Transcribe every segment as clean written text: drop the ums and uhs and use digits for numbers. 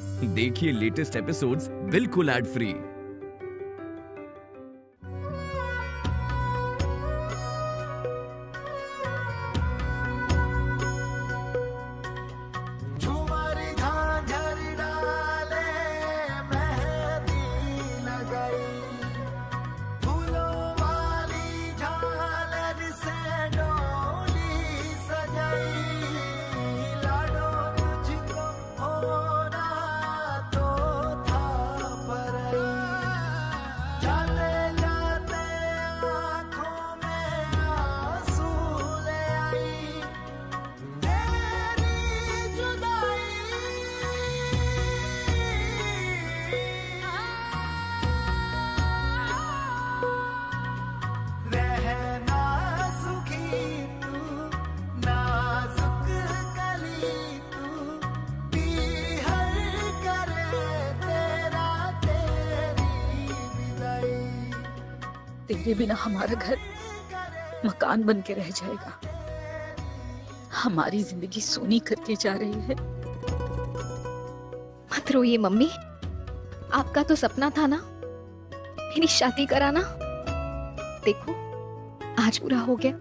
देखिए latest episodes बिल्कुल ad free. तेरे बिना हमारा घर मकान बन के रह जाएगा। हमारी जिंदगी सोनी करके जा रही है। मत रोइए मम्मी, आपका तो सपना था ना मेरी शादी कराना, देखो आज पूरा हो गया।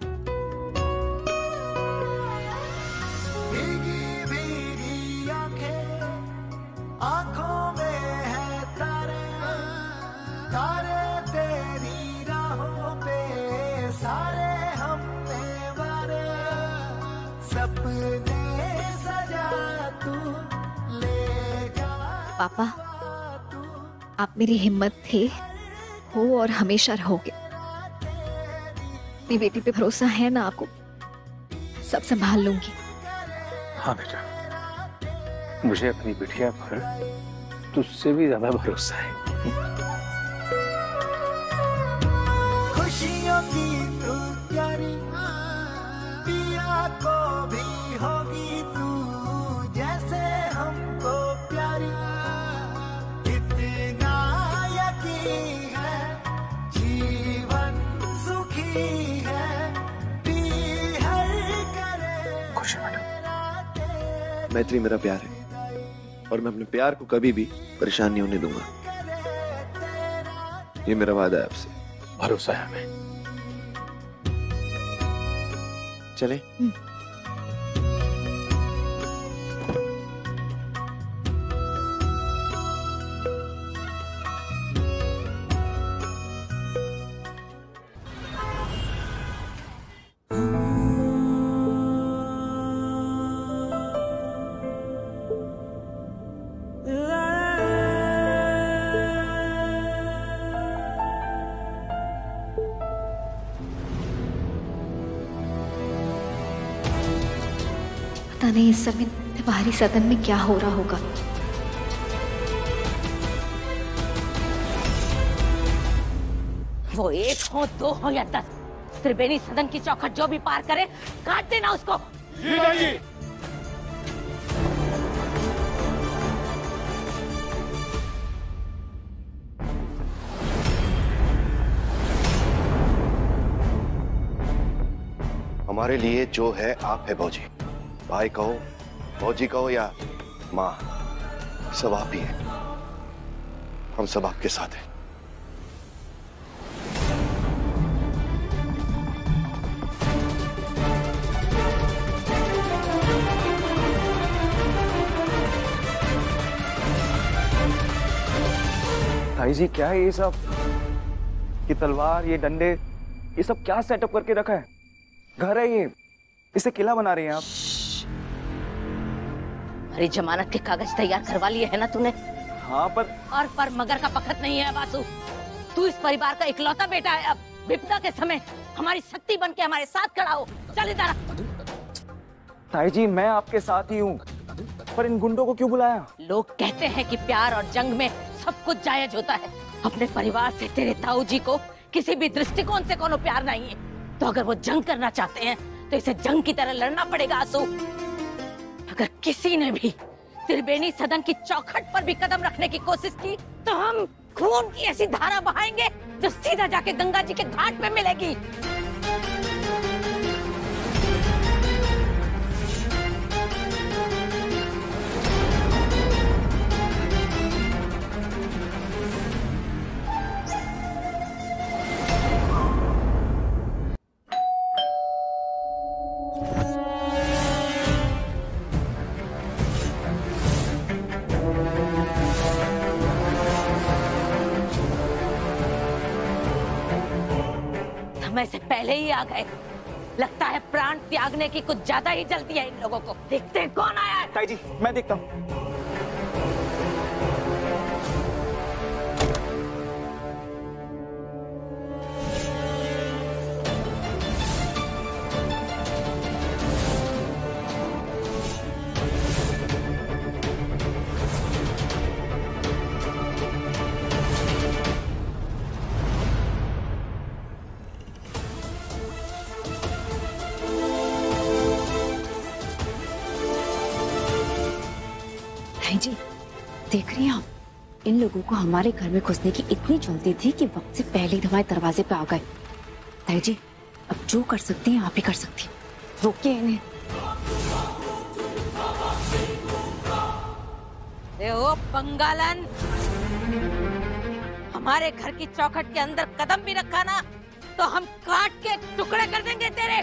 पापा, आप मेरी हिम्मत थे, हो और हमेशा रहोगे। मेरी बेटी पे भरोसा है ना आपको? सब संभाल लूंगी। हाँ बेटा, मुझे अपनी बिटिया पर तुझसे भी ज्यादा भरोसा है। खुशियों की तू प्यारी, पिया को भी होगी तू जैसे हमको प्यारी। इतना यकीन है जीवन सुखी है, पी हर करे। खुश है बेटा। मैत्री मेरा प्यार है और मैं अपने प्यार को कभी भी परेशान नहीं होने दूंगा। ये मेरा वादा है आपसे। भरोसा है हमें। चलें? पता नहीं इस समय बाहरी सदन में क्या हो रहा होगा। वो 1 हो 2 हो या 10, त्रिवेणी सदन की चौखट जो भी पार करे काट देना उसको। जी। हमारे लिए जो है आप है भौजी। भाई कहो, भौजी कहो या माँ, सब आप ही हैं। हम सब आपके साथ हैं। भाई जी क्या है ये सब? ये तलवार, ये डंडे, ये सब क्या सेटअप करके रखा है? घर है ये, इसे किला बना रही हैं आप? हमारी जमानत के कागज तैयार करवा लिए है ना तूने? हाँ पर मगर का पखत नहीं है वासु। तू इस परिवार का इकलौता बेटा है। अब विपदा के समय हमारी शक्ति बन के हमारे साथ खड़ा हो। चल इधर। ताई जी मैं आपके साथ ही हूँ, पर इन गुंडों को क्यों बुलाया? लोग कहते हैं कि प्यार और जंग में सब कुछ जायज होता है। अपने परिवार से तेरे ताऊ जी को किसी भी दृष्टिकोण से कोनो प्यार नहीं है, तो अगर वो जंग करना चाहते हैं तो इसे जंग की तरह लड़ना पड़ेगा आंसू। अगर किसी ने भी त्रिवेणी सदन की चौखट पर भी कदम रखने की कोशिश की तो हम खून की ऐसी धारा बहाएंगे जो सीधा जाके गंगा जी के घाट पे मिलेगी। समय से पहले ही आ गए। लगता है प्राण त्यागने की कुछ ज्यादा ही जल्दी है इन लोगों को। देखते हैं कौन आया है। ताई जी मैं देखता हूँ। जी देख रही हैं आप, इन लोगों को हमारे घर में घुसने की इतनी जल्दी थी कि वक्त से पहले ही हमारे दरवाजे पे आ गए। ताई जी अब जो कर सकती हैं आप ही कर सकती हैं, रोकिए इन्हें। ओ बंगालन, हमारे घर की चौखट के अंदर कदम भी रखा ना तो हम काट के टुकड़े कर देंगे तेरे।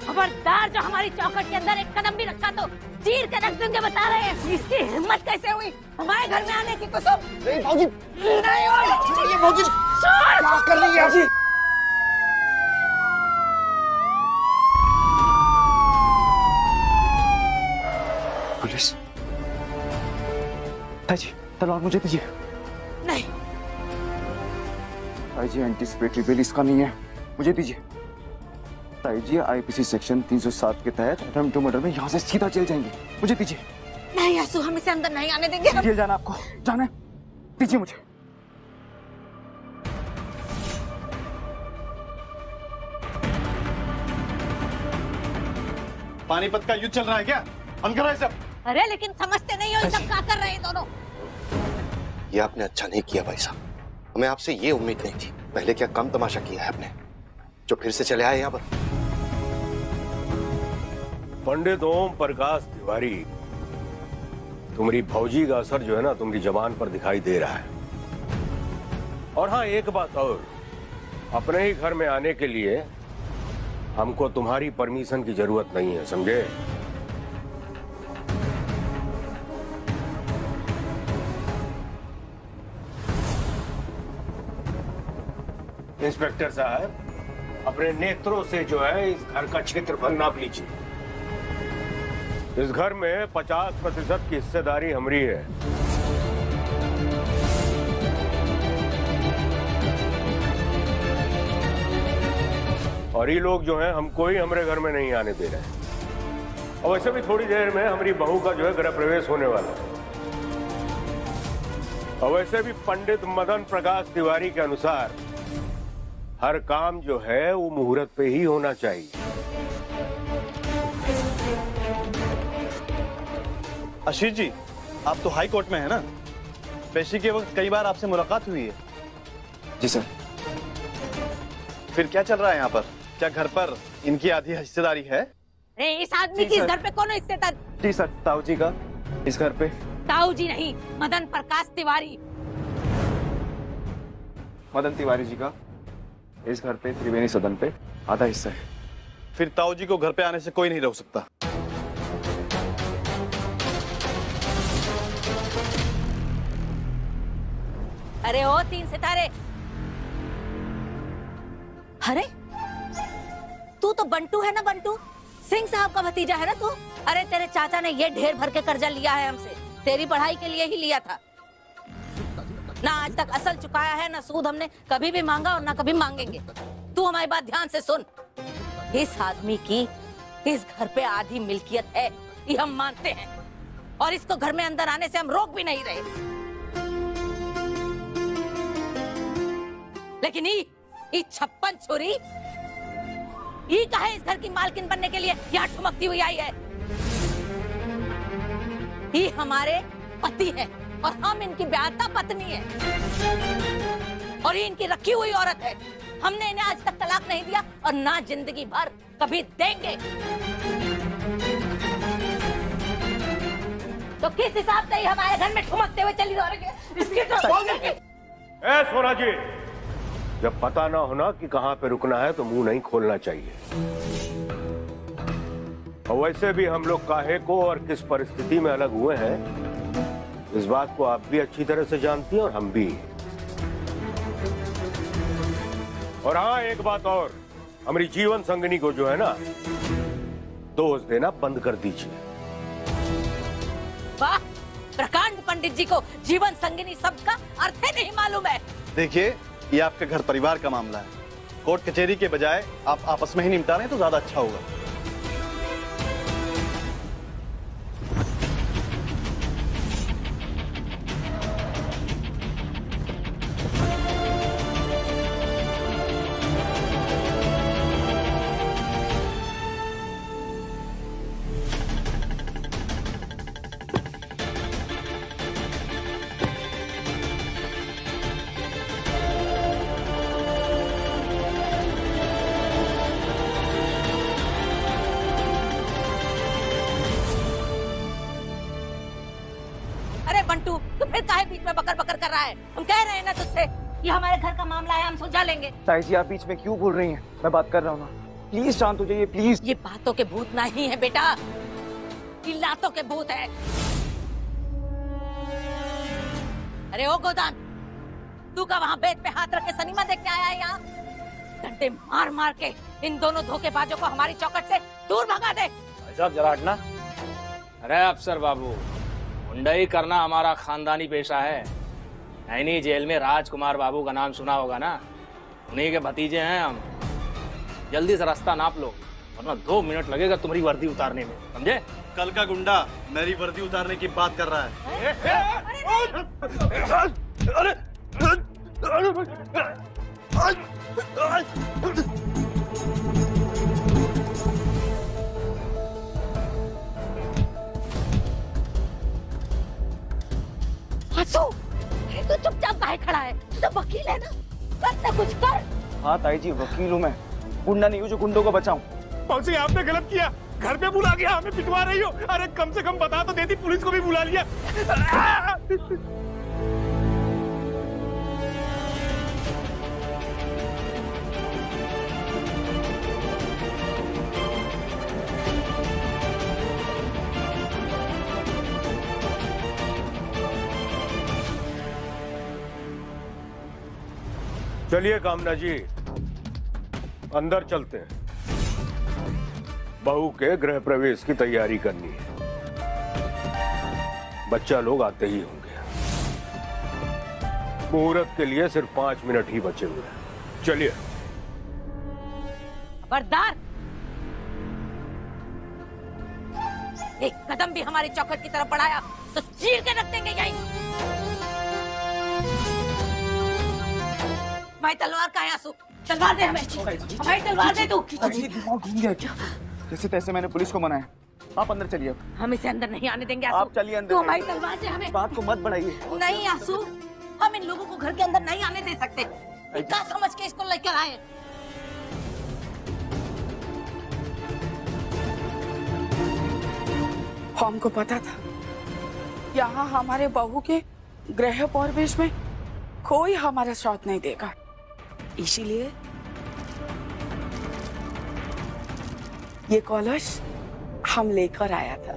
खबरदार, जो हमारी चौखट के अंदर एक कदम भी रखा तो चीर के रख देंगे। बता रहे हैं इसकी हिम्मत कैसे हुई हमारे घर में आने की? कुसुम नहीं भाजी, नहीं छोड़िए भाजी, क्या कर रही है जी? पुलिस। ताई जी तलवार मुझे दीजिए। नहीं ताई जी एंटीसिपेटरी बेल इसका नहीं है, मुझे दीजिए। ताई जी आईपीसी सेक्शन 307 के तहत अटेम्प्ट टू मर्डर में यहाँ से सीधा जेल जाएंगे, मुझे दीजिए। नहीं आंसू, हम इसे अंदर नहीं आने देंगे। जेल जाना आपको, जाना है, दीजिए मुझे। पानीपत का युद्ध चल रहा है क्या? बंद करो ये सब। अरे लेकिन समझते नहीं हो ये सब क्या कर रहे हैं दोनों। ये आपने अच्छा नहीं किया भाई साहब, हमें आपसे ये उम्मीद नहीं थी। पहले क्या कम तमाशा किया है आपने, जो फिर से चले आए यहाँ पर। पंडित ओम प्रकाश तिवारी, तुम्हारी भौजी का असर जो है ना तुम्हारी जबान पर दिखाई दे रहा है। और हाँ एक बात और, अपने ही घर में आने के लिए हमको तुम्हारी परमिशन की जरूरत नहीं है, समझे? इंस्पेक्टर साहब, अपने नेत्रों से जो है इस घर का क्षेत्रफल नाप लीजिए। इस घर में 50% की हिस्सेदारी हमारी है। और ये लोग जो हैं हमको ही हमारे घर में नहीं आने दे रहे हैं। और वैसे भी थोड़ी देर में हमारी बहू का जो है गृह प्रवेश होने वाला है। और वैसे भी पंडित मदन प्रकाश तिवारी के अनुसार हर काम जो है वो मुहूर्त पे ही होना चाहिए। आशीष जी, आप तो हाई कोर्ट में है ना? पेशी के वक्त कई बार आपसे मुलाकात हुई है। जी सर। फिर क्या चल रहा है यहाँ पर? क्या घर पर इनकी आधी हिस्सेदारी है? इस आदमी की इस घर पे कौन हिस्सेदार? जी सर, ताऊ जी का इस घर पे। ताऊ जी नहीं, मदन प्रकाश तिवारी। मदन तिवारी जी का इस घर पे त्रिवेणी सदन पे आधा हिस्सा है। फिर ताऊ जी को घर पे आने से कोई नहीं रोक सकता। अरे ओ 3 सितारे, अरे तू तो बंटू है ना? बंटू सिंह साहब का भतीजा है ना तू? अरे तेरे चाचा ने ये ढेर भर के कर्जा लिया है हमसे, तेरी पढ़ाई के लिए ही लिया था ना। आज तक असल चुकाया है ना सूद हमने कभी भी मांगा और ना कभी मांगेंगे। तू हमारी बात ध्यान से सुन। इस आदमी की इस घर पे आधी मिल्कियत है, ये हम मानते हैं, और इसको घर में अंदर आने से हम रोक भी नहीं रहे। लेकिन ये 56 छुरी ये कहे इस घर की मालकिन बनने के लिए यहाँ ठुमकती हुई आई है। ये हमारे पति है और हम इनकी ब्याहता पत्नी है, और ये इनकी रखी हुई औरत है। हमने इन्हें आज तक तलाक नहीं दिया और ना जिंदगी भर कभी देंगे। तो किस हिसाब से हमारे घर में ठुमकते हुए चली जा रही है? इसकी तो ए सोना जी, जब पता ना होना कि कहां पे रुकना है तो मुंह नहीं खोलना चाहिए। और वैसे भी हम लोग काहे को और किस परिस्थिति में अलग हुए हैं, इस बात को आप भी अच्छी तरह से जानती हैं और हम भी। और हाँ एक बात और, हमारी जीवन संगिनी को जो है ना दोष देना बंद कर दीजिए। वाह, प्रकांड पंडित जी को जीवन संगिनी शब्द का अर्थ ही नहीं मालूम है। देखिए, ये आपके घर परिवार का मामला है। कोर्ट कचहरी के बजाय आप आपस में ही निपटा रहे तो ज्यादा अच्छा होगा। बंटू, तू फिर काहे बीच में बकर बकर कर रहा है? हम कह रहे हैं ना तुझसे, ये हमारे घर का मामला है, हम सुलझा लेंगे। ताई जी आप बीच में क्यों बोल रही हैं? मैं बात कर रहा हूँ ना, प्लीज शांत हो जाइए प्लीज। ये बातों के भूत नहीं है बेटा, ये लातों के भूत है। अरे ओ गोदान, तू का वहाँ बेड पे हाथ रख के सिनेमा देखने आया है यहाँ? डंडे मार मार के इन दोनों धोखेबाजों को हमारी चौखट से दूर भगा दे। भाई साहब जरा हटना। अरे अफसर बाबू, गुंडाई करना हमारा खानदानी पेशा है। नैनी जेल में राजकुमार बाबू का नाम सुना होगा ना, उन्हीं के भतीजे हैं हम। जल्दी से रास्ता नाप लो, वरना 2 मिनट लगेगा तुम्हारी वर्दी उतारने में, समझे? कल का गुंडा मेरी वर्दी उतारने की बात कर रहा है। आंसू, तू चुपचाप काहे खड़ा है? तू तो वकील है ना, करते कुछ कर। हाँ ताई जी, वकील हूँ मैं, गुंडा नहीं हूँ जो गुंडों को बचाऊं। मौसी आपने गलत किया, घर पे बुला गया, हमें पिटवा रही हो। अरे कम से कम बता तो देती, पुलिस को भी बुला लिया। चलिए कामना जी, अंदर चलते हैं। बहू के गृह प्रवेश की तैयारी करनी है, बच्चा लोग आते ही होंगे। मुहूर्त के लिए सिर्फ 5 मिनट ही बचे हुए हैं। चलिए। खबरदार, एक कदम भी हमारी चौखट की तरफ बढ़ाया तो चीर के रख देंगे यहीं। हमारी तलवार कहाँ है आंसू? तलवार दे हमें, हमारी तलवार दे तू। दिमाग घूम गया क्या? जैसे तैसे मैंने पुलिस को मनाया। आप अंदर चलिए। हम इसे अंदर नहीं आने देंगे आंसू। आप चलिए अंदर। तू हमारी तलवार दे हमें। बात को मत बढ़ाइए। नहीं आंसू, हम इन लोगों को घर के अंदर नहीं आने दे सकते। क्या समझ के इसको लेकर आए? हमको पता था यहाँ हमारे बहू के गृह प्रवेश में कोई हमारा साथ नहीं देगा, इसीलिए ये कलश हम लेकर आया था।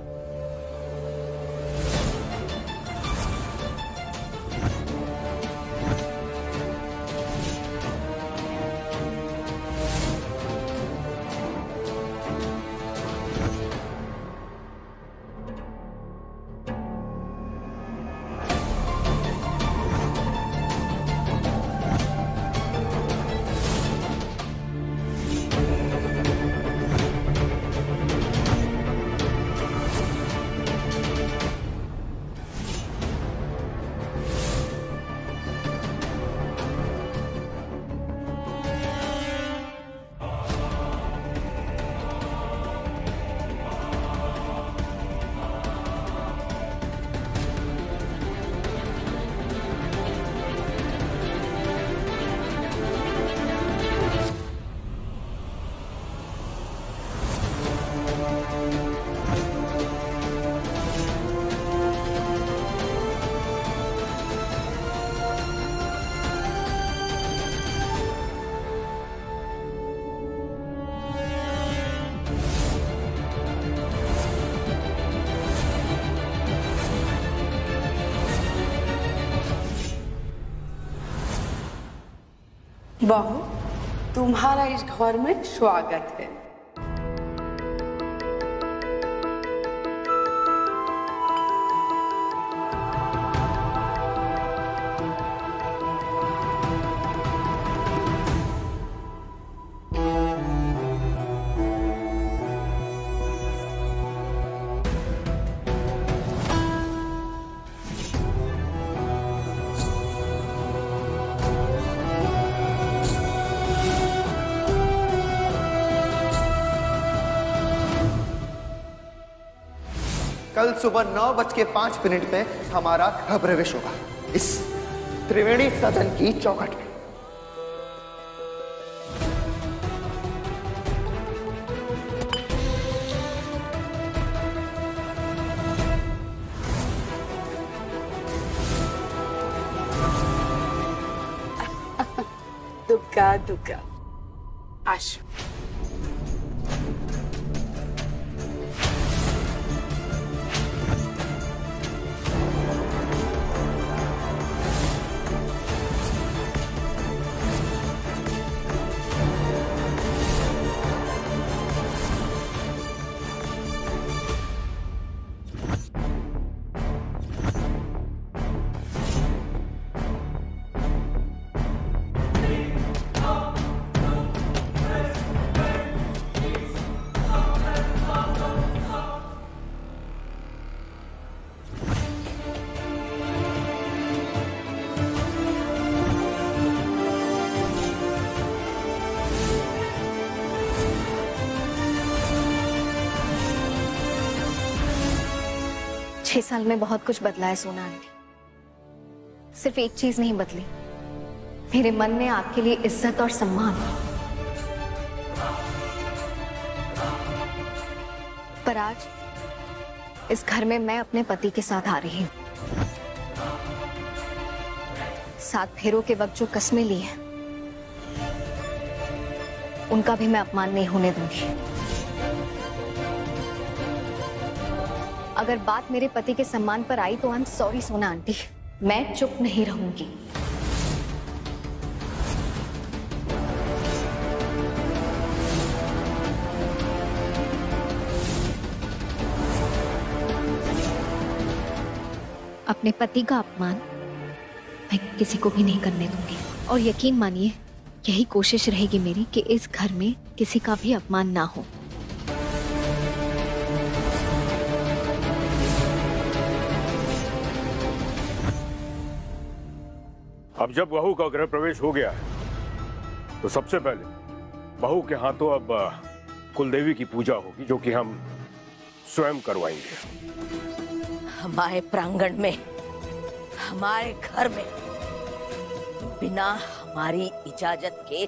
बहू, तुम्हारा इस घर में स्वागत है। कल सुबह 9:05 पे हमारा गृह प्रवेश होगा इस त्रिवेणी सदन की चौखट में। दुका दुका आशु। छह साल में बहुत कुछ बदला है सोना आंटी। सिर्फ एक चीज नहीं बदली, मेरे मन में आपके लिए इज्जत और सम्मान। पर आज इस घर में मैं अपने पति के साथ आ रही हूं। 7 फेरों के वक्त जो कस्में ली हैं, उनका भी मैं अपमान नहीं होने दूंगी। अगर बात मेरे पति के सम्मान पर आई तो आई एम सॉरी सोना आंटी, मैं चुप नहीं रहूंगी। अपने पति का अपमान मैं किसी को भी नहीं करने दूंगी। और यकीन मानिए, यही कोशिश रहेगी मेरी कि इस घर में किसी का भी अपमान ना हो। अब जब बहू का गृह प्रवेश हो गया है तो सबसे पहले बहू के हाथों अब कुलदेवी की पूजा होगी, जो कि हम स्वयं करवाएंगे। हमारे प्रांगण में, हमारे घर में बिना हमारी इजाजत के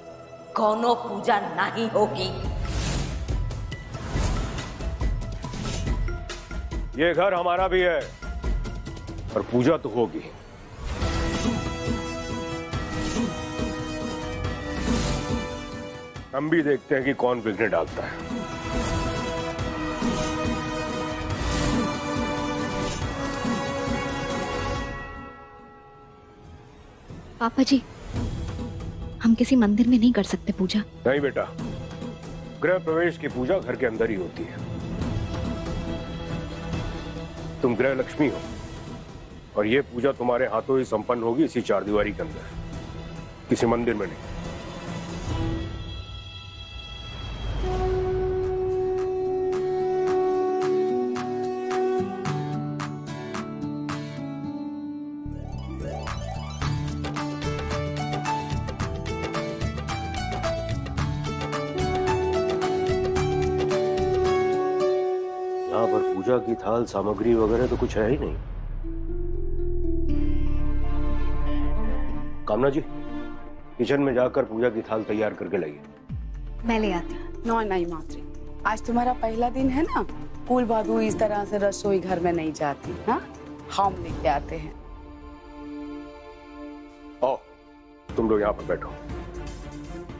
कोनो पूजा नहीं होगी। ये घर हमारा भी है, पर पूजा तो होगी। हम भी देखते हैं कि कौन विघ्न डालता है। पापा जी, हम किसी मंदिर में नहीं कर सकते पूजा? नहीं बेटा, गृह प्रवेश की पूजा घर के अंदर ही होती है। तुम गृह लक्ष्मी हो और ये पूजा तुम्हारे हाथों ही संपन्न होगी, इसी चारदीवारी के अंदर, किसी मंदिर में नहीं। यहाँ पर पूजा की थाल सामग्री वगैरह तो कुछ है ही नहीं। कामना जी, किचन में जाकर पूजा की थाल तैयार करके लाइए। मैं ले आती हूँ। नहीं मात्री, आज तुम्हारा पहला दिन है ना, कुल बाबू इस तरह से रसोई घर में नहीं जाती। हाँ, हम लेके आते हैं। आओ, तुम लोग यहाँ पर बैठो।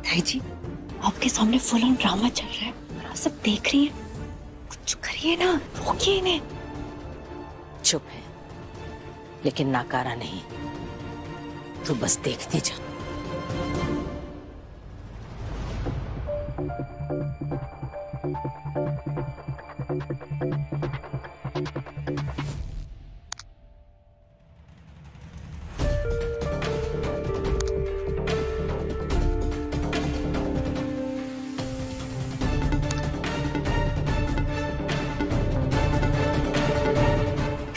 ताई जी, आपके सामने फुल ऑन ड्रामा चल रहा है और आप सब देख रही हैं। कुछ करिए ना, रोकिए इन्हें। चुप है, लेकिन नाकारा नहीं। तू बस देखती जा।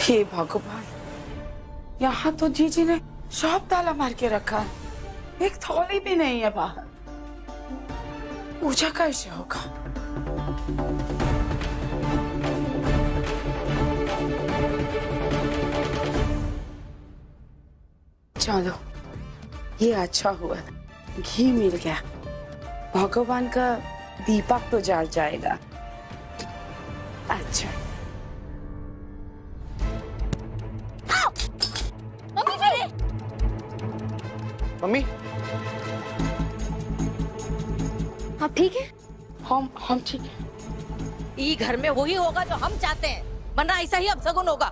हे भगवान, यहाँ तो जीजी ने शॉप ताला मार के रखा है, एक थैली भी नहीं है बाहर। पूजा कैसे होगा? चलो, ये अच्छा हुआ, घी मिल गया। भगवान का दीपक तो जल जाएगा। अच्छा, मम्मी, आप ठीक है? हम ठीक है। ई घर में वही होगा जो हम चाहते हैं, वरना ऐसा ही अपशगुन होगा।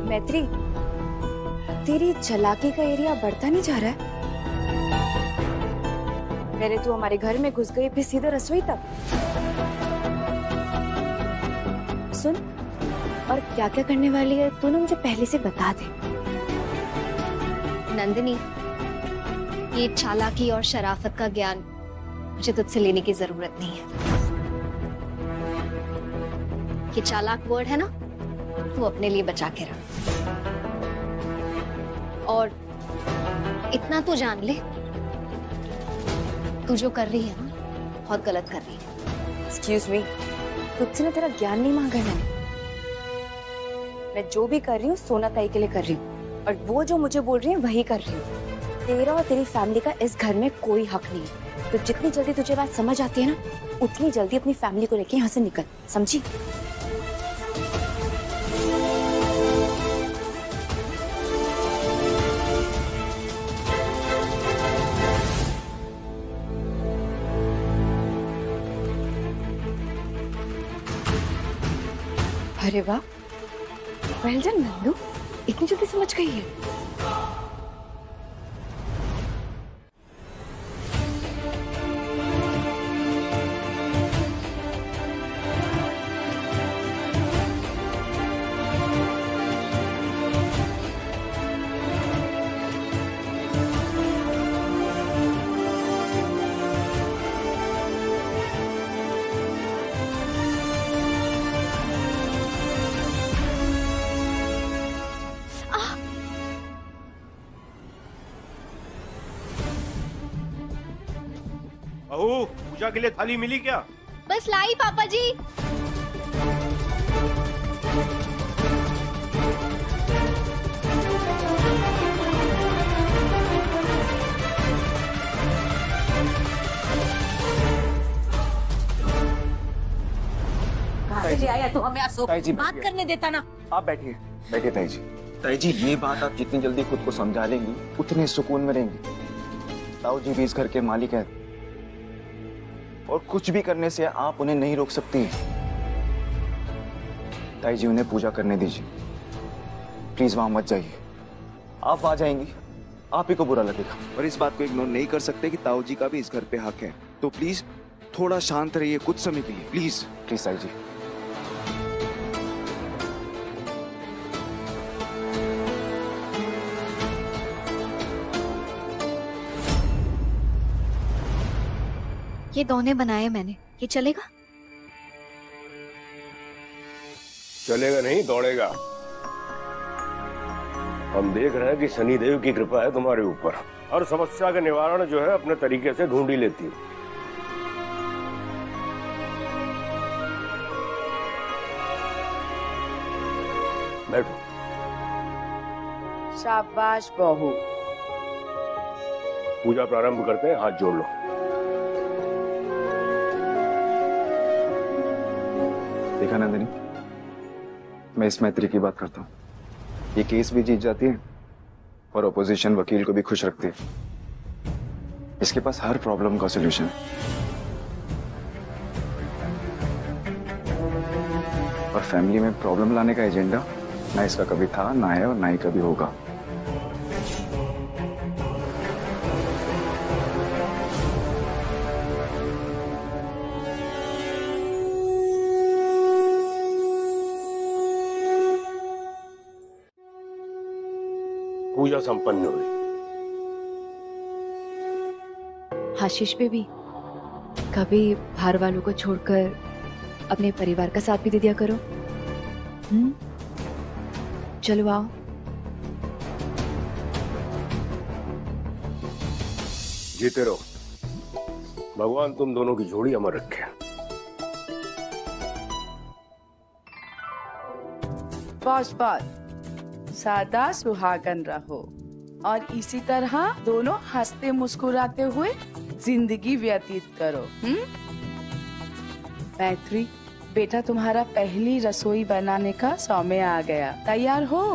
मैत्री, तेरी चालाकी का एरिया बढ़ता नहीं जा रहा है? पहले तू हमारे घर में घुस गई, फिर सीधा रसोई तक। सुन, और क्या क्या करने वाली है तू ना मुझे पहले से बता दे। नंदिनी, ये चालाकी और शराफत का ज्ञान मुझे तुझसे लेने की जरूरत नहीं है। ये चालाक वर्ड है ना, तू अपने लिए बचा के रख। और इतना तो जान ले, तू जो कर रही है ना, बहुत गलत कर रही है। एक्सक्यूज मी, तुझसे ना तेरा ज्ञान नहीं मांगा मैंने। मैं जो भी कर रही हूँ सोना ताई के लिए कर रही हूँ, और वो जो मुझे बोल रही है वही कर रही हूँ। तेरा और तेरी फैमिली का इस घर में कोई हक नहीं है। तो जितनी जल्दी तुझे बात समझ आती है ना, उतनी जल्दी अपनी फैमिली को लेके यहाँ से निकल, समझी? अरे वाह, वेल डन नंदू, इतनी जल्दी समझ गई है। बहू, पूजा के लिए थाली मिली क्या? बस लाई पापा जी। कहाँ से आया तू हमें अशोक? ताई जी, बात करने देता ना। आप बैठिए, बैठिए ताई जी। ताई जी, ये बात आप जितनी जल्दी खुद को समझा लेंगी, उतने सुकून में रहेंगी। ताऊ जी भी इस घर के मालिक हैं, और कुछ भी करने से आप उन्हें नहीं रोक सकती। ताई जी, उन्हें पूजा करने दीजिए, प्लीज वहां मत जाइए। आप आ जाएंगी, आप ही को बुरा लगेगा। और इस बात को इग्नोर नहीं कर सकते कि ताऊ जी का भी इस घर पे हक है। तो प्लीज थोड़ा शांत रहिए कुछ समय के लिए, प्लीज प्लीज ताई जी। ये दोने बनाए मैंने, ये चलेगा? चलेगा नहीं, दौड़ेगा। हम देख रहे हैं कि शनिदेव की कृपा है तुम्हारे ऊपर। हर समस्या का निवारण जो है अपने तरीके से ढूंढ ही लेती है। बैठो। शाबाश बहू। पूजा प्रारंभ करते हैं, हाथ जोड़ लो। देखा नंदिनी, मैं इस मैत्री की बात करता हूँ। ये केस भी जीत जाती है और अपोजिशन वकील को भी खुश रखती है। इसके पास हर प्रॉब्लम का सलूशन है। और फैमिली में प्रॉब्लम लाने का एजेंडा ना इसका कभी था, ना है और ना ही कभी होगा। पूजा संपन्न हुई। आशीष बेबी, कभी बाहर वालों को छोड़कर अपने परिवार का साथ भी दे दिया करो। चलो आओ। जीते रहो, भगवान तुम दोनों की जोड़ी अमर रखे। बस बस, सदा सुहागन रहो और इसी तरह दोनों हंसते मुस्कुराते हुए जिंदगी व्यतीत करो। मैत्री बेटा, तुम्हारा पहली रसोई बनाने का समय आ गया, तैयार हो?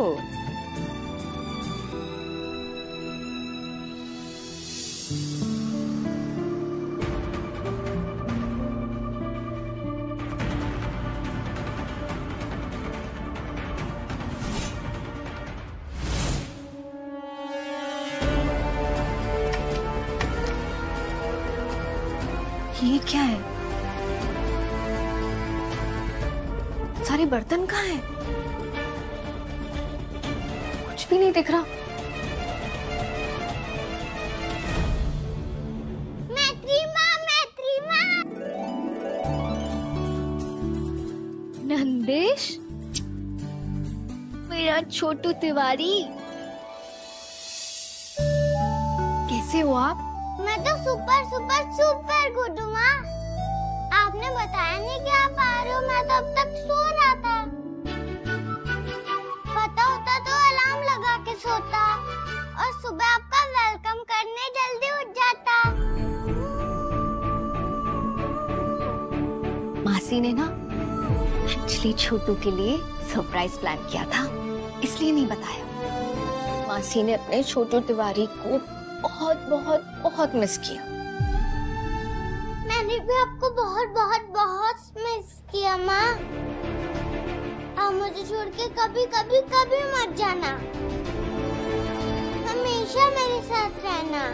ये क्या है? सारे बर्तन कहाँ हैं? कुछ भी नहीं दिख रहा। मैत्री माँ। नंदेश, मेरा छोटू तिवारी, कैसे हो आप? मैं तो सुपर गुड हूँ माँ। आपने बताया नहीं कि आप आ रहे हो, मैं तो अब तक सो रहा था। पता होता तो अलार्म लगा के सोता और सुबह आपका वेलकम करने जल्दी उठ जाता। मासी ने ना एक्चुअली छोटू के लिए सरप्राइज प्लान किया था, इसलिए नहीं बताया। मासी ने अपने छोटू तिवारी को बहुत मिस किया। मैंने भी आपको बहुत मिस किया माँ। आप मुझे छोड़ के कभी मत जाना, हमेशा मेरे साथ रहना।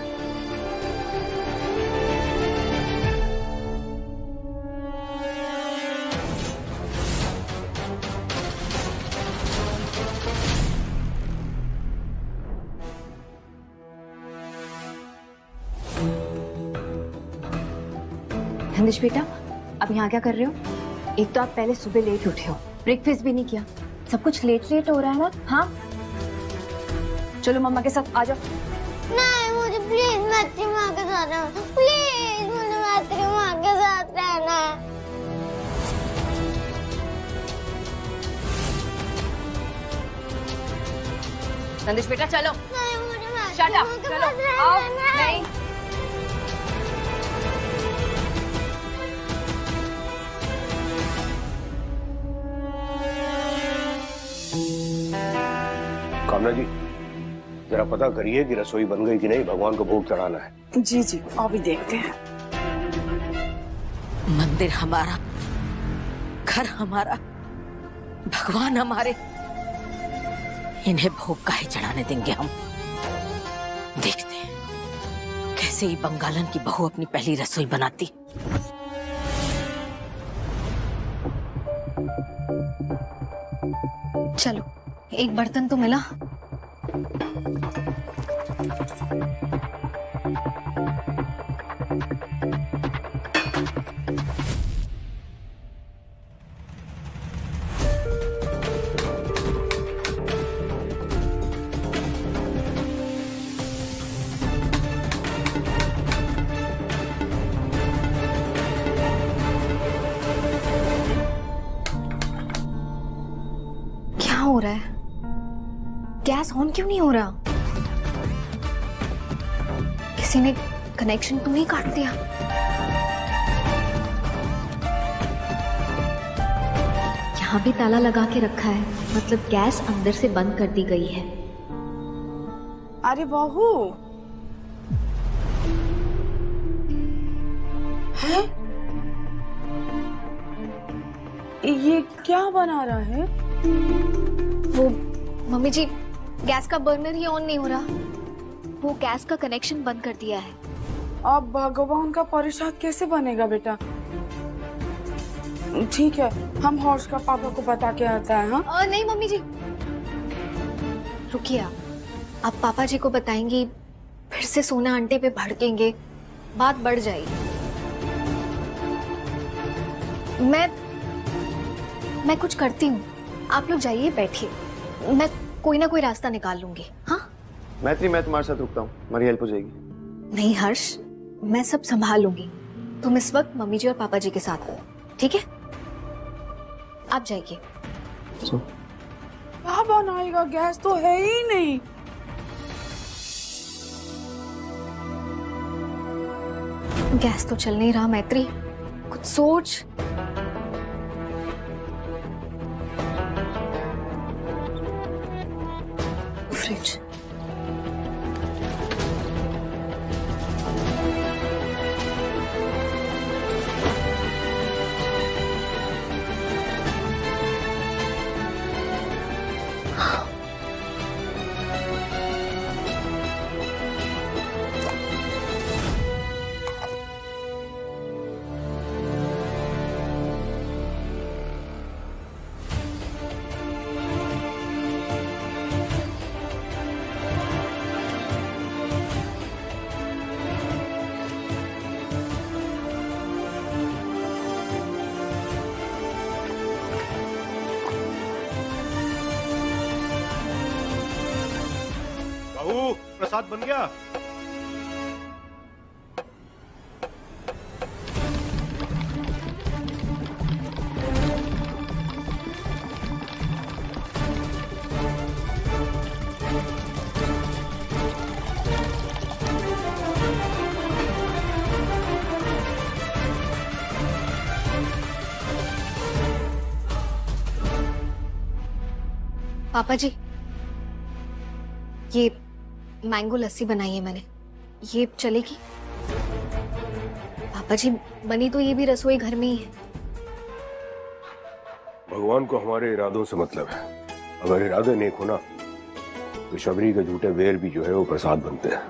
नंदिश बेटा, अब यहाँ क्या कर रहे हो? एक तो आप पहले सुबह लेट उठे हो, ब्रेकफास्ट भी नहीं किया, सब कुछ लेट हो रहा है ना। हाँ, चलो मम्मा के साथ आ जाओ। नहीं, मुझे प्लीज मैत्री माँ के साथ रहना, प्लीज मुझे मैत्री माँ के साथ रहना है। नंदिश बेटा चलो। नहीं, मुझे मैत्री Shut up, माँ के चलो, साथ आओ। रहना है। नहीं। कामना जी, जरा पता करिए कि रसोई बन गई कि नहीं, भगवान को भोग चढ़ाना है। जी, अभी देखते हैं। मंदिर हमारा, घर हमारा, भगवान हमारे, इन्हें भोग काहे चढ़ाने देंगे हम? देखते हैं कैसे ये बंगालन की बहू अपनी पहली रसोई बनाती। चलो, एक बर्तन तो मिला। क्या हो रहा है? गैस ऑन क्यों नहीं हो रहा? किसी ने कनेक्शन तो नहीं काट दिया? यहाँ भी ताला लगा के रखा है, मतलब गैस अंदर से बंद कर दी गई है। अरे बहू, है? ये क्या बना रहा है? वो मम्मी जी, गैस का बर्नर ही ऑन नहीं हो रहा, वो गैस का कनेक्शन बंद कर दिया है। अब भगवान का प्रसाद कैसे बनेगा बेटा? ठीक है, हम हर्ष का पापा को बता के आता है। हाँ? नहीं मम्मी जी, रुकिए आप, आप पापा जी को बताएंगी, फिर से सोना आंटी पे भड़केंगे, बात बढ़ जाएगी। मैं कुछ करती हूँ, आप लोग जाइए बैठिए, मैं कोई ना कोई रास्ता निकाल लूंगी। हाँ मैत्री, मैं तुम्हारे साथ रुकता हूँ, हमारी हेल्प हो जाएगी। नहीं हर्ष, मैं सब संभाल लूंगी, तुम इस वक्त मम्मी जी और पापा जी के साथ हो, ठीक है? आप जाइए। क्या बनाएगा, गैस तो है ही नहीं। गैस तो चल नहीं रहा मैत्री, कुछ सोच। फ्रिज। बहू, प्रसाद बन गया? पापा जी, ये मैंगो लस्सी बनाई है मैंने, ये चलेगी? पापा जी, बनी तो ये भी रसोई घर में ही है। भगवान को हमारे इरादों से मतलब है। अगर इरादे नेक हो ना, तो शबरी के झूठे बेर भी जो है वो प्रसाद बनते हैं।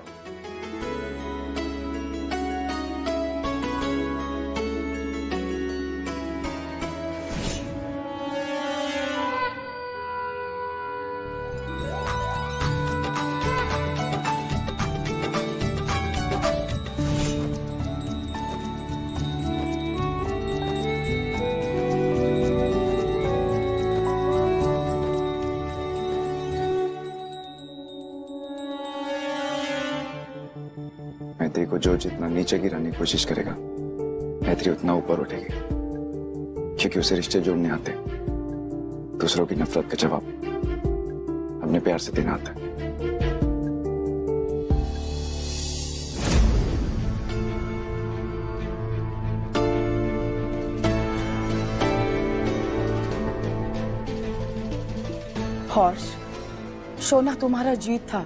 मैत्री को जो जितना नीचे गिराने की कोशिश करेगा, मैत्री उतना ऊपर उठेगी, क्योंकि उसे रिश्ते जोड़ने आते, दूसरों की नफरत का जवाब अपने प्यार से देना आता है। हर्ष, सोना तुम्हारा जीत था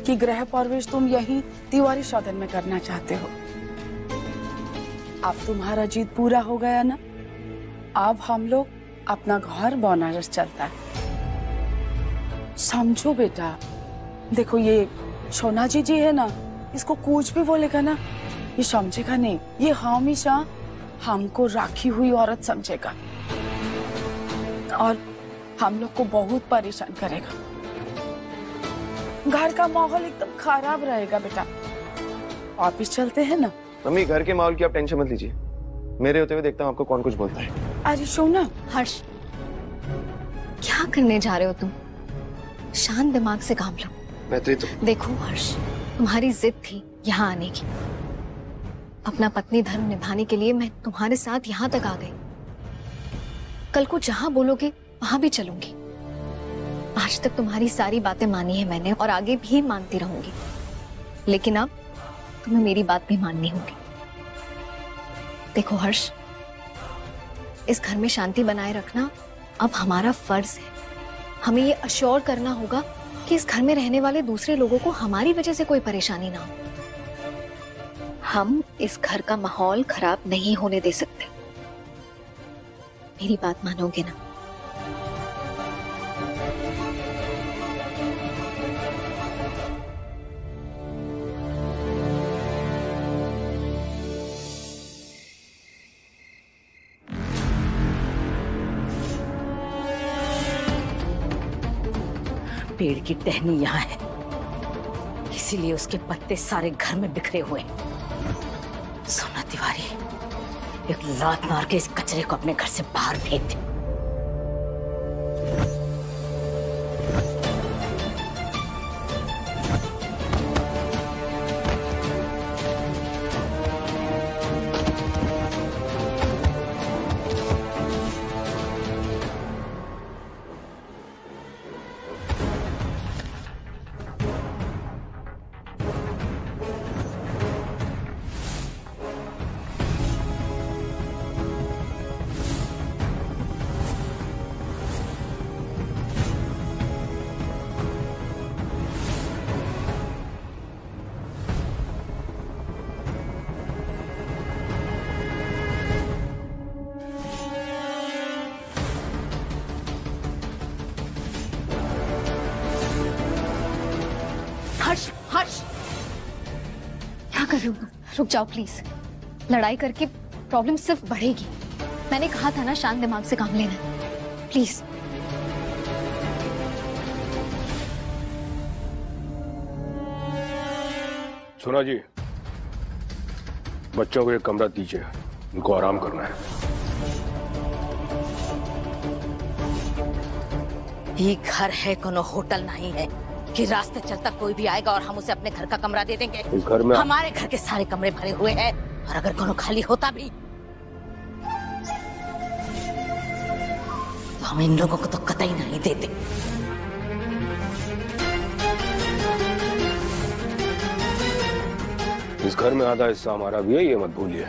कि गृह प्रवेश तुम यही तिवारी सदन में करना चाहते हो। अब तुम्हारा जीत पूरा हो गया ना, अब हम लोग अपना घर बनारस चलता है। समझो बेटा, देखो ये सोना जी है ना, इसको कुछ भी बोलेगा ना, ये समझेगा नहीं, ये हमेशा हमको राखी हुई औरत समझेगा और हम लोग को बहुत परेशान करेगा। घर का माहौल एकदम खराब रहेगा बेटा। वापिस चलते हैं ना। मम्मी, घर के माहौल की आप टेंशन मत लीजिए, मेरे होते हुए देखता हूँ आपको कौन कुछ बोलता है। अरे सोना। हर्ष, क्या करने जा रहे हो तुम? शांत दिमाग से काम लो। मैत्री तो देखो हर्ष, तुम्हारी जिद थी यहाँ आने की, अपना पत्नी धर्म निभाने के लिए मैं तुम्हारे साथ यहाँ तक आ गई। कल को जहाँ बोलोगे वहां भी चलूंगी। आज तक तुम्हारी सारी बातें मानी है मैंने और आगे भी मानती रहूंगी, लेकिन अब तुम्हें मेरी बात भी माननी होगी। देखो हर्ष, इस घर में शांति बनाए रखना अब हमारा फर्ज है। हमें ये अश्योर करना होगा कि इस घर में रहने वाले दूसरे लोगों को हमारी वजह से कोई परेशानी ना हो। हम इस घर का माहौल खराब नहीं होने दे सकते। मेरी बात मानोगे ना? पेड़ की टहनी यहाँ है, इसीलिए उसके पत्ते सारे घर में बिखरे हुए। सोना तिवारी, एक लात मार के इस कचरे को अपने घर से बाहर फेंक दे। हर्ष, हर्ष, क्या कर रहे हो? रुक जाओ प्लीज। लड़ाई करके प्रॉब्लम सिर्फ बढ़ेगी। मैंने कहा था ना शांत दिमाग से काम लेना, प्लीज। सुना जी, बच्चों को एक कमरा दीजिए, उनको आराम करना है। ये घर है, कोनो होटल नहीं है कि रास्ते चलता कोई भी आएगा और हम उसे अपने घर का कमरा दे देंगे। इस घर में हमारे घर के सारे कमरे भरे हुए हैं और अगर कोनो खाली होता भी तो हम इन लोगों को तो कतई नहीं देते। इस घर में आधा हिस्सा हमारा भी है, ये मत भूलिए।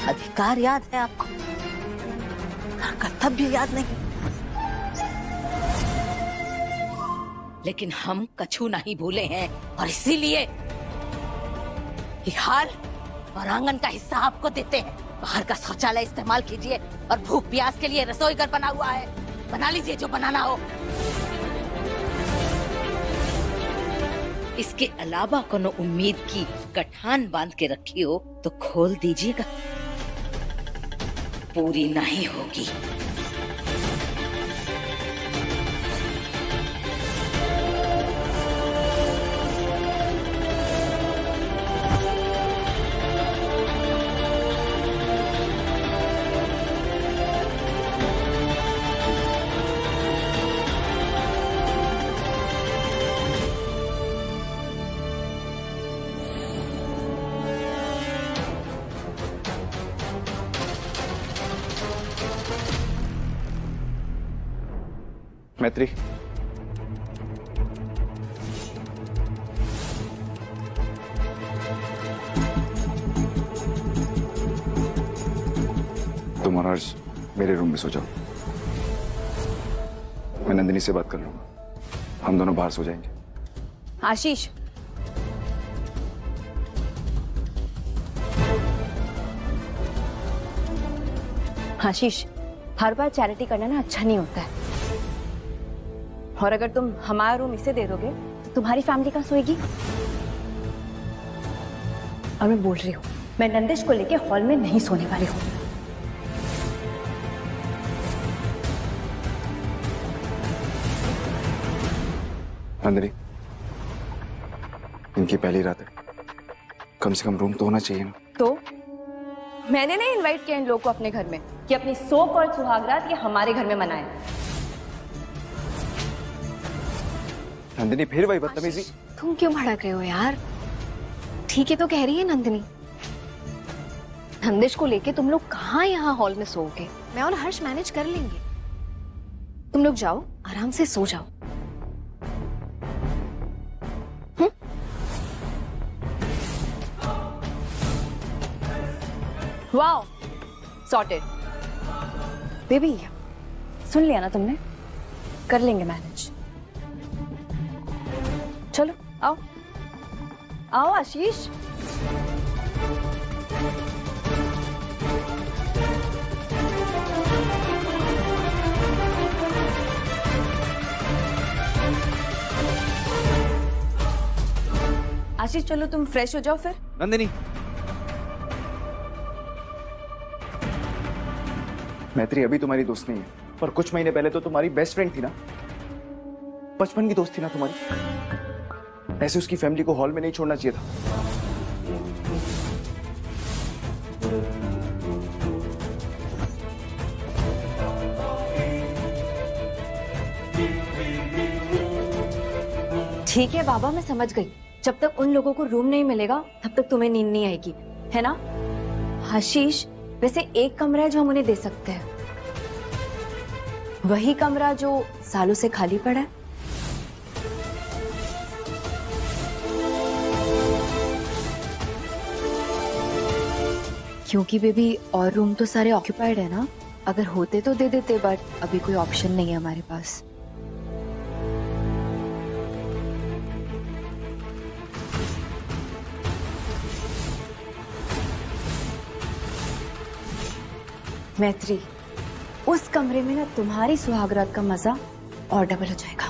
अधिकार याद है आपको, कर्तव्य याद नहीं। लेकिन हम कछु नहीं भूले हैं और इसीलिए ये हाल और आंगन का हिस्सा आपको देते हैं। बाहर का शौचालय इस्तेमाल कीजिए और भूख प्यास के लिए रसोई घर बना हुआ है, बना लीजिए जो बनाना हो। इसके अलावा कोनो उम्मीद की गठान बांध के रखी हो तो खोल दीजिएगा, पूरी नहीं होगी। मैत्री, तुम और हर्ष मेरे रूम में सो जाओ, मैं नंदिनी से बात कर लूंगा, हम दोनों बाहर सो जाएंगे। आशीष, आशीष, हर बार चैरिटी करना ना अच्छा नहीं होता है। और अगर तुम हमारा रूम इसे दे दोगे तो तुम्हारी फैमिली कहाँ सोएगी? और मैं बोल रही हूँ, मैं नंदिश को लेके हॉल में नहीं सोने वाली हूँ। नंदिनी, इनकी पहली रात है, कम से कम रूम तो होना चाहिए ना। तो मैंने नहीं इनवाइट किया इन लोगों को अपने घर में कि अपनी सो कॉल्ड सुहागरात ये हमारे घर में मनाएं। नंदिनी, फिर वही बदतमीजी। तुम क्यों भड़क रहे हो यार? ठीक है तो कह रही है नंदिनी। नंदिश को लेके तुम लोग कहाँ यहाँ हॉल में सोओगे? मैं और हर्ष मैनेज कर लेंगे। तुम लोग जाओ, आराम से सो जाओ। Wow, sorted. बेबी, सुन लिया ना तुमने? कर लेंगे मैनेज। चलो आओ, आओ आशीष। आशीष चलो तुम फ्रेश हो जाओ फिर। नंदिनी, मैत्री अभी तुम्हारी दोस्त नहीं है, पर कुछ महीने पहले तो तुम्हारी बेस्ट फ्रेंड थी ना। बचपन की दोस्त थी ना तुम्हारी, ऐसे उसकी फैमिली को हॉल में नहीं छोड़ना चाहिए था। ठीक है बाबा, मैं समझ गई। जब तक उन लोगों को रूम नहीं मिलेगा तब तक तुम्हें नींद नहीं आएगी, है ना? आशीष, वैसे एक कमरा है जो हम उन्हें दे सकते हैं, वही कमरा जो सालों से खाली पड़ा है। क्योंकि बेबी और रूम तो सारे ऑक्यूपाइड है ना, अगर होते तो दे देते, बट अभी कोई ऑप्शन नहीं है हमारे पास। मैत्री, उस कमरे में ना तुम्हारी सुहागरात का मजा और डबल हो जाएगा।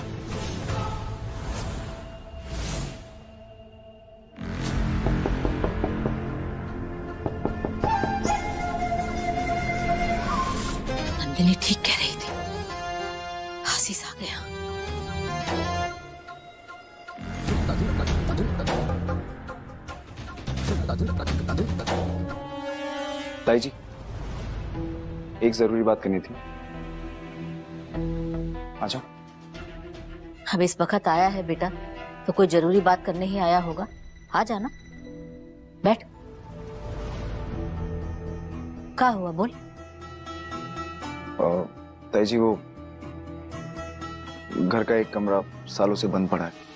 नंदिनी ठीक कह रही थी, आशीष आ गया। ताई जी, एक जरूरी बात करनी थी। आ जाओ। अब इस वक्त आया है बेटा तो कोई जरूरी बात करने ही आया होगा, आ जाना, बैठ। क्या हुआ बोल। ताई जी, वो घर का एक कमरा सालों से बंद पड़ा है।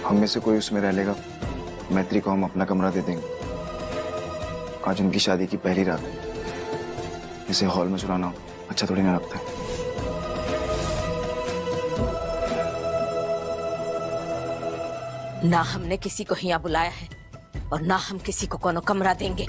हम में से कोई उसमें रह लेगा, मैत्री को हम अपना कमरा दे देंगे। आज उनकी शादी की पहली रात है, इसे हॉल में चुराना अच्छा थोड़ी ना लगता है। ना हमने किसी को यहाँ बुलाया है और ना हम किसी को कोनो कमरा देंगे।